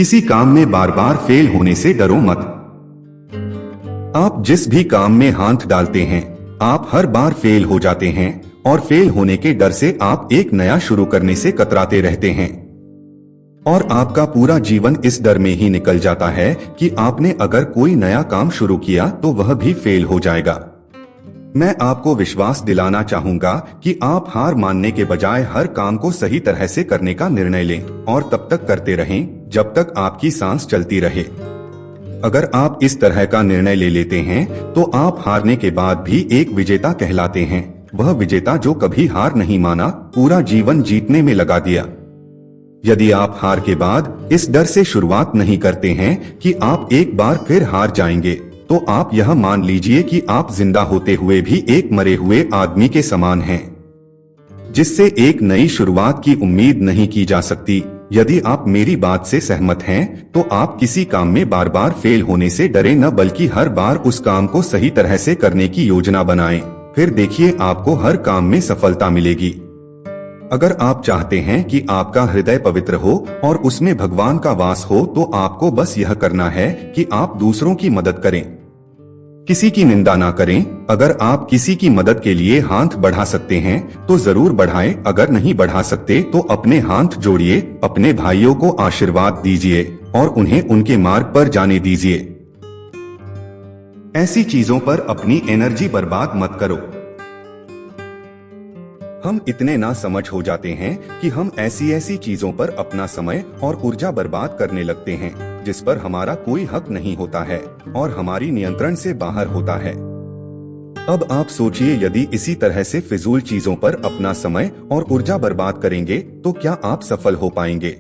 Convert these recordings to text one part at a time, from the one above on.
किसी काम में बार बार फेल होने से डरो मत। आप जिस भी काम में हाथ डालते हैं, आप हर बार फेल हो जाते हैं और फेल होने के डर से आप एक नया शुरू करने से कतराते रहते हैं और आपका पूरा जीवन इस डर में ही निकल जाता है कि आपने अगर कोई नया काम शुरू किया तो वह भी फेल हो जाएगा। मैं आपको विश्वास दिलाना चाहूंगा कि आप हार मानने के बजाय हर काम को सही तरह से करने का निर्णय लें और तब तक करते रहें जब तक आपकी सांस चलती रहे। अगर आप इस तरह का निर्णय ले लेते हैं तो आप हारने के बाद भी एक विजेता कहलाते हैं। वह विजेता जो कभी हार नहीं माना, पूरा जीवन जीतने में लगा दिया। यदि आप हार के बाद इस डर से शुरुआत नहीं करते हैं कि आप एक बार फिर हार जाएंगे, तो आप यह मान लीजिए कि आप जिंदा होते हुए भी एक मरे हुए आदमी के समान हैं, जिससे एक नई शुरुआत की उम्मीद नहीं की जा सकती। यदि आप मेरी बात से सहमत हैं, तो आप किसी काम में बार बार फेल होने से डरे न, बल्कि हर बार उस काम को सही तरह से करने की योजना बनाएं। फिर देखिए आपको हर काम में सफलता मिलेगी। अगर आप चाहते हैं कि आपका हृदय पवित्र हो और उसमें भगवान का वास हो, तो आपको बस यह करना है कि आप दूसरों की मदद करें, किसी की निंदा ना करें। अगर आप किसी की मदद के लिए हाथ बढ़ा सकते हैं तो जरूर बढ़ाएं। अगर नहीं बढ़ा सकते तो अपने हाथ जोड़िए, अपने भाइयों को आशीर्वाद दीजिए और उन्हें उनके मार्ग पर जाने दीजिए। ऐसी चीजों पर अपनी एनर्जी बर्बाद मत करो। हम इतने ना समझ हो जाते हैं कि हम ऐसी चीजों पर अपना समय और ऊर्जा बर्बाद करने लगते हैं जिस पर हमारा कोई हक नहीं होता है और हमारी नियंत्रण से बाहर होता है। अब आप सोचिए, यदि इसी तरह से फिजूल चीजों पर अपना समय और ऊर्जा बर्बाद करेंगे तो क्या आप सफल हो पाएंगे?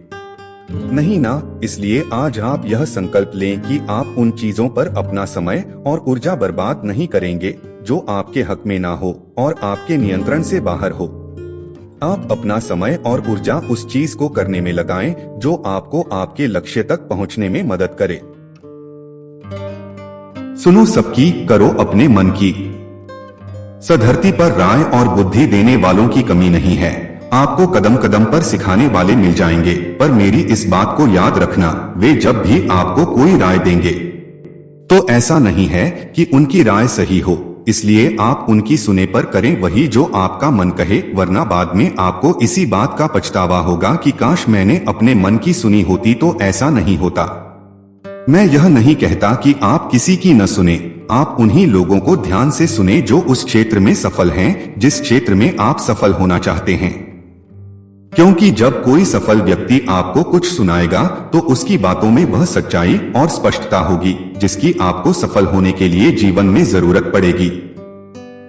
नहीं ना। इसलिए आज आप यह संकल्प लें कि आप उन चीजों पर अपना समय और ऊर्जा बर्बाद नहीं करेंगे जो आपके हक में ना हो और आपके नियंत्रण से बाहर हो। आप अपना समय और ऊर्जा उस चीज को करने में लगाएं जो आपको आपके लक्ष्य तक पहुंचने में मदद करे। सुनो सबकी, करो अपने मन की। धरती पर राय और बुद्धि देने वालों की कमी नहीं है। आपको कदम कदम पर सिखाने वाले मिल जाएंगे, पर मेरी इस बात को याद रखना, वे जब भी आपको कोई राय देंगे तो ऐसा नहीं है कि उनकी राय सही हो, इसलिए आप उनकी सुने पर करें वही जो आपका मन कहे, वरना बाद में आपको इसी बात का पछतावा होगा कि काश मैंने अपने मन की सुनी होती तो ऐसा नहीं होता। मैं यह नहीं कहता कि आप किसी की न सुने, आप उन्हीं लोगों को ध्यान से सुने जो उस क्षेत्र में सफल हैं जिस क्षेत्र में आप सफल होना चाहते हैं। क्योंकि जब कोई सफल व्यक्ति आपको कुछ सुनाएगा तो उसकी बातों में वह सच्चाई और स्पष्टता होगी जिसकी आपको सफल होने के लिए जीवन में जरूरत पड़ेगी।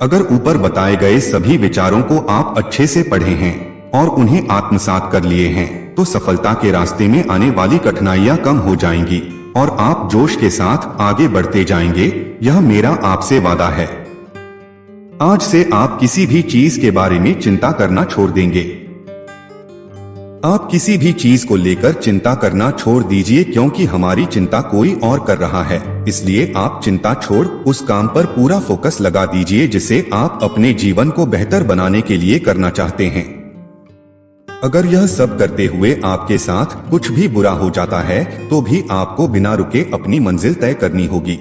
अगर ऊपर बताए गए सभी विचारों को आप अच्छे से पढ़े हैं और उन्हें आत्मसात कर लिए हैं तो सफलता के रास्ते में आने वाली कठिनाइयां कम हो जाएंगी और आप जोश के साथ आगे बढ़ते जाएंगे। यह मेरा आपसे वादा है। आज से आप किसी भी चीज के बारे में चिंता करना छोड़ देंगे। आप किसी भी चीज को लेकर चिंता करना छोड़ दीजिए, क्योंकि हमारी चिंता कोई और कर रहा है। इसलिए आप चिंता छोड़ उस काम पर पूरा फोकस लगा दीजिए जिसे आप अपने जीवन को बेहतर बनाने के लिए करना चाहते हैं। अगर यह सब करते हुए आपके साथ कुछ भी बुरा हो जाता है तो भी आपको बिना रुके अपनी मंजिल तय करनी होगी,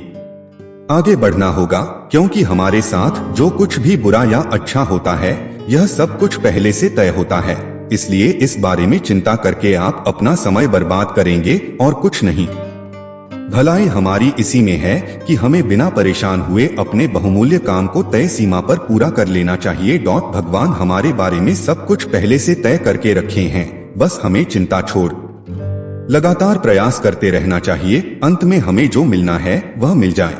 आगे बढ़ना होगा, क्योंकि हमारे साथ जो कुछ भी बुरा या अच्छा होता है यह सब कुछ पहले से तय होता है। इसलिए इस बारे में चिंता करके आप अपना समय बर्बाद करेंगे और कुछ नहीं। भलाई हमारी इसी में है कि हमें बिना परेशान हुए अपने बहुमूल्य काम को तय सीमा पर पूरा कर लेना चाहिए। भगवान हमारे बारे में सब कुछ पहले से तय करके रखे हैं, बस हमें चिंता छोड़ लगातार प्रयास करते रहना चाहिए। अंत में हमें जो मिलना है वह मिल जाए।